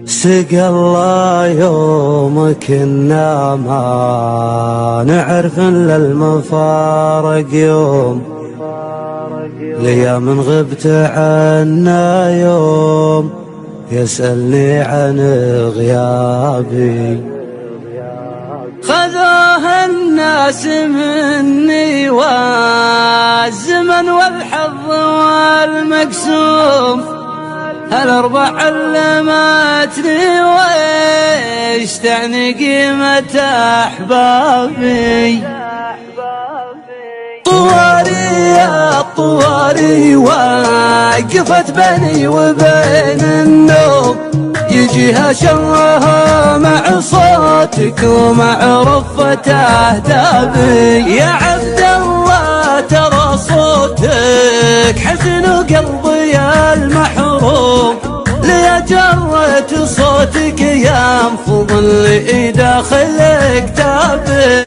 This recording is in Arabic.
سقى الله يوم كنا ما نعرف إلا المفارق يوم ليا من غبت عنا يوم يسألني عن غيابي خذوه الناس مني والزمن والحظ والمقسوم هالأربع علمتني ويش تعني قيمة أحبابي طواري يا طواري وقفت بيني وبين النوم يجيها شرها مع صوتك ومع رفة أهدابي يا عبد الله ترى صوتك حزن قلبي المحروم ليا جرت صوتك ينفض اللي داخل كتابي.